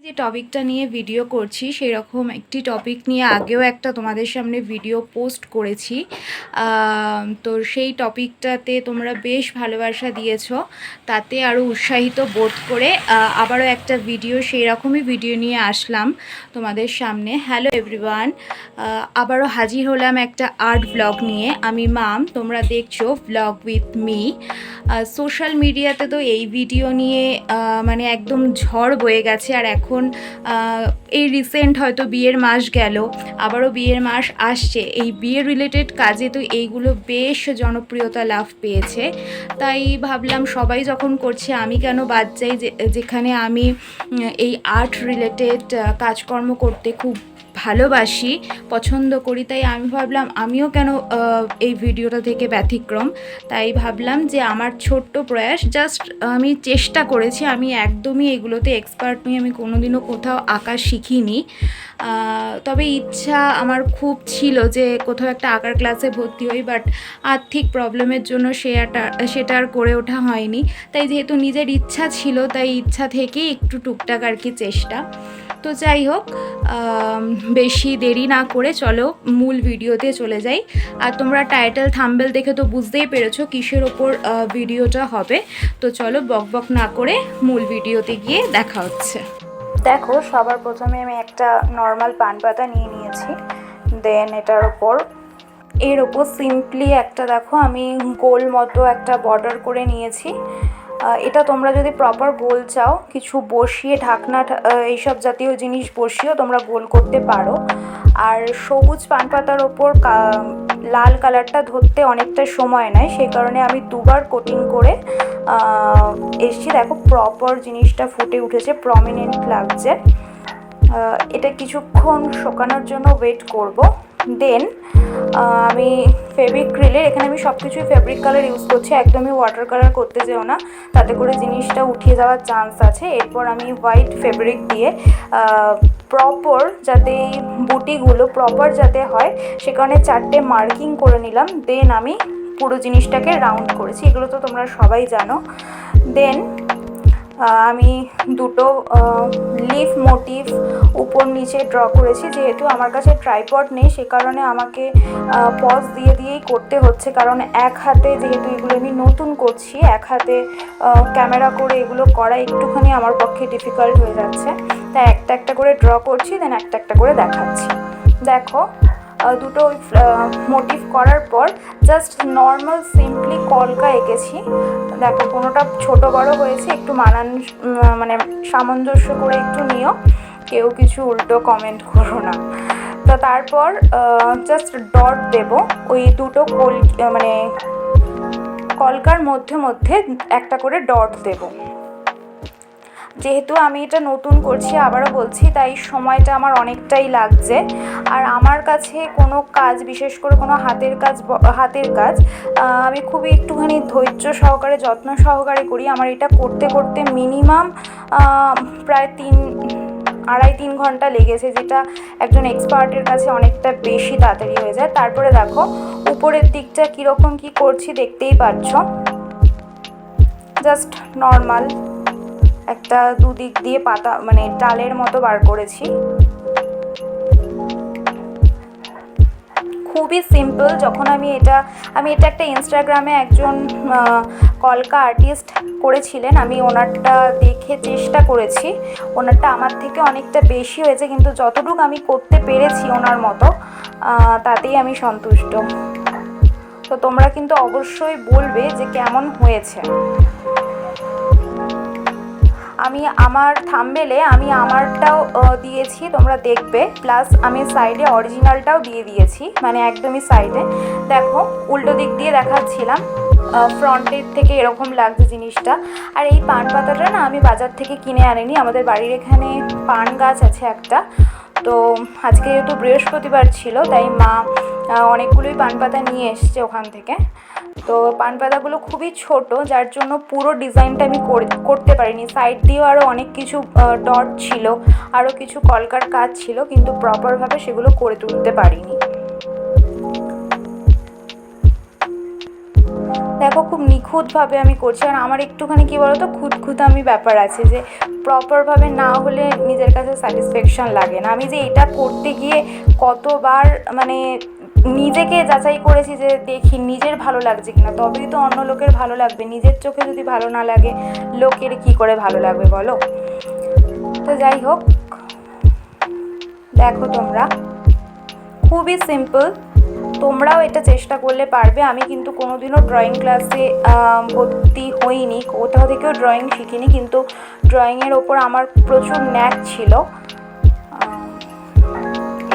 যে টপিকটা নিয়ে ভিডিও করছি সেই রকম একটি টপিক নিয়ে আগেও একটা তোমাদের সামনে ভিডিও পোস্ট করেছি। তো সেই টপিকটাতে তোমরা বেশ ভালোবাসা দিয়েছো, তাতে আরও উৎসাহিত বোধ করে আবারও একটা ভিডিও সেই রকমই ভিডিও নিয়ে আসলাম তোমাদের সামনে। হ্যালো এভরিওয়ান, আবারও হাজির হলাম একটা আর্ট ব্লগ নিয়ে। আমি মাম, তোমরা দেখছো ব্লগ উইথ মি। সোশ্যাল মিডিয়াতে তো এই ভিডিও নিয়ে মানে একদম ঝড় বয়ে গেছে। আর এখন এই রিসেন্ট হয়তো বিয়ের মাস গেল, আবারও বিয়ের মাস আসছে। এই বিয়ের রিলেটেড কাজে তো এইগুলো বেশ জনপ্রিয়তা লাভ পেয়েছে। তাই ভাবলাম সবাই যখন করছে আমি কেন বাদ যাই, যেখানে আমি এই আর্ট রিলেটেড কাজকর্ম করতে খুব ভালোবাসি, পছন্দ করি। তাই আমি ভাবলাম আমিও কেন এই ভিডিওটা থেকে ব্যতিক্রম। তাই ভাবলাম যে আমার ছোট্ট প্রয়াস, জাস্ট আমি চেষ্টা করেছি। আমি একদমই এগুলোতে এক্সপার্ট নই, আমি কোনোদিনও কোথাও আঁকা শিখিনি। তবে ইচ্ছা আমার খুব ছিল যে কোথাও একটা আঁকার ক্লাসে ভর্তি হই, বাট আর্থিক প্রবলেমের জন্য সেটা আর করে ওঠা হয়নি। তাই যেহেতু নিজের ইচ্ছা ছিল, তাই ইচ্ছা থেকেই একটু টুকটাক আর কি চেষ্টা। তো যাই হোক, বেশি দেরি না করে চলো মূল ভিডিওতে চলে যাই। আর তোমরা টাইটেল থাম্বনেল দেখে তো বুঝতেই পেরেছো কিসের ওপর ভিডিওটা হবে। তো চলো বক বক না করে মূল ভিডিওতে গিয়ে দেখা হচ্ছে। দেখো, সবার প্রথমে আমি একটা নর্মাল পান পাতা নিয়ে নিয়েছি। দেন এর ওপর সিম্পলি একটা দেখো আমি গোল মতো একটা বর্ডার করে নিয়েছি। এটা তোমরা যদি প্রপার গোল চাও, কিছু বসিয়ে ঢাকনা এইসব জাতীয় জিনিস বসিয়েও তোমরা গোল করতে পারো। আর সবুজ পান পাতার ওপর লাল কালারটা ধরতে অনেকটা সময় নেয়, সেই কারণে আমি দুবার কোটিং করে এসছি। দেখো প্রপার জিনিসটা ফুটে উঠেছে, প্রমিনেন্ট লাগছে। এটা কিছুক্ষণ শুকানোর জন্য ওয়েট করব। দেন আমি ফেব্রিক্রিলের, এখানে আমি সব কিছুই ফেব্রিক কালার ইউজ করছি, একদমই ওয়াটার কালার করতে যেও না, তাতে করে জিনিসটা উঠিয়ে যাওয়ার চান্স আছে। এরপর আমি হোয়াইট ফেব্রিক দিয়ে প্রপার, যাতে এই বুটিগুলো প্রপার যাতে হয় সে কারণে 4টে মার্কিং করে নিলাম। দেন আমি পুরো জিনিসটাকে রাউন্ড করেছি, এগুলো তো তোমরা সবাই জানো। দেন আমি দুটো লিফ মোটিভ উপর নিচে ড্র করেছি। যেহেতু আমার কাছে ট্রাইপড নেই, সে কারণে আমাকে পজ দিয়েই করতে হচ্ছে, কারণ এক হাতে যেহেতু এগুলো আমি নতুন করছি, এক হাতে ক্যামেরা করে এগুলো করা একটুখানি আমার পক্ষে ডিফিকাল্ট হয়ে যাচ্ছে। তাই একটা একটা করে ড্র করছি, দেন একটা একটা করে দেখাচ্ছি। দেখো, দুটো মোটিভ করার পর জাস্ট নর্মাল সিম্পলি কলকা এঁকেছি। দেখো কোনোটা ছোট বড় হয়েছে, একটু মানে সামঞ্জস্য করে একটু নিও, কেউ কিছু উল্টো কমেন্ট করো না। তো তারপর জাস্ট ডট দেব, ওই দুটো মানে কলকার মধ্যে মধ্যে একটা করে ডট দেব। যেহেতু আমি এটা নতুন করছি, আবারও বলছি, তাই সময়টা আমার অনেকটাই লাগছে। আর আমার কাছে কোনো কাজ, বিশেষ করে কোনো হাতের কাজ আমি খুবই একটুখানি ধৈর্য সহকারে, যত্ন সহকারে করি। আমার এটা করতে করতে মিনিমাম প্রায় 2.5-3 ঘন্টা লেগেছে, যেটা একজন এক্সপার্টের কাছে অনেকটা বেশি তাড়াতাড়ি হয়ে যায়। তারপরে দেখো উপরের দিকটা কীরকম কী করছি দেখতেই পাচ্ছ। জাস্ট নর্মাল একটা দুদিক দিয়ে পাতা মানে ডালের মতো বার করেছি, খুবই সিম্পল। যখন আমি এটা একটা ইনস্টাগ্রামে একজন কলকা আর্টিস্ট করেছিলেন, আমি ওনারটা দেখে চেষ্টা করেছি। ওনারটা আমার থেকে অনেকটা বেশি হয়েছে, কিন্তু যতটুকু আমি করতে পেরেছি ওনার মতো, তাতেই আমি সন্তুষ্ট। তো তোমরা কিন্তু অবশ্যই বলবে যে কেমন হয়েছে। আমি আমার থাম্বনেলে আমি আমারটাও দিয়েছি, তোমরা দেখবে, প্লাস আমি সাইডে অরিজিনালটাও দিয়ে দিয়েছি, মানে একদমই সাইডে। দেখো উল্টো দিক দিয়ে দেখাচ্ছিলাম, ফ্রন্টের থেকে এরকম লাগছে জিনিসটা। আর এই পান পাতাটা না আমি বাজার থেকে কিনে আনিনি, আমাদের বাড়ির এখানে পান গাছ আছে একটা। তো আজকে যেহেতু বৃহস্পতিবার ছিল, তাই মা অনেকগুলোই পান পাতা নিয়ে এসছে ওখান থেকে। তো পান পাতাগুলো খুবই ছোট, যার জন্য পুরো ডিজাইনটা আমি করতে পারিনি। সাইড দিয়েও আরও অনেক কিছু ডট ছিল, আরও কিছু কলকার কাজ ছিল, কিন্তু প্রপারভাবে সেগুলো করে তুলতে পারিনি। দেখো খুব নিখুঁতভাবে আমি করছি। আর আমার একটুখানি কী বলো তো খুঁতখুঁতামি ব্যাপার আছে, যে প্রপারভাবে না হলে নিজের কাছে স্যাটিসফ্যাকশান লাগে না। আমি যে এটা করতে গিয়ে কতবার মানে নিজেকে যাচাই করেছি যে দেখি নিজের ভালো লাগছে কিনা, তবেই তো অন্য লোকের ভালো লাগবে। নিজের চোখে যদি ভালো না লাগে লোকের কি করে ভালো লাগবে বলো। তো যাই হোক, দেখো তোমরা খুবই সিম্পল, তোমরাও এটা চেষ্টা করলে পারবে। আমি কিন্তু কোনোদিনও ড্রয়িং ক্লাসে ভর্তি হইনি, কোথাও থেকেও ড্রয়িং শিখিনি, কিন্তু ড্রয়িংয়ের ওপর আমার প্রচুর ন্যাক ছিল।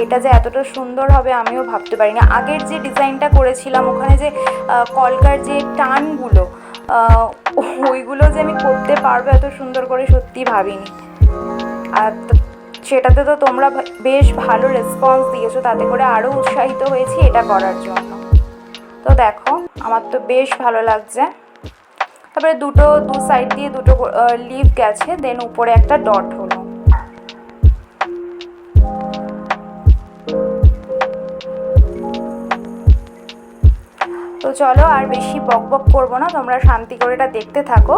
এটা যে এতটা সুন্দর হবে আমিও ভাবতে পারিনি। আগের যে ডিজাইনটা করেছিলাম ওখানে যে কলকার যে টানগুলো, ওইগুলো যে আমি করতে পারবো এত সুন্দর করে সত্যি ভাবিনি। আর সেটাতে তো তোমরা বেশ ভালো রেসপন্স দিয়েছো, তাতে করে আরও উৎসাহিত হয়েছি এটা করার জন্য। তো দেখো আমার তো বেশ ভালো লাগছে। তারপরে দু সাইড দিয়ে দুটো লিভ গেছে, দেন উপরে একটা ডট হলো। তো চলো আর বেশি বক বক করবো না, তোমরা শান্তি করে এটা দেখতে থাকো।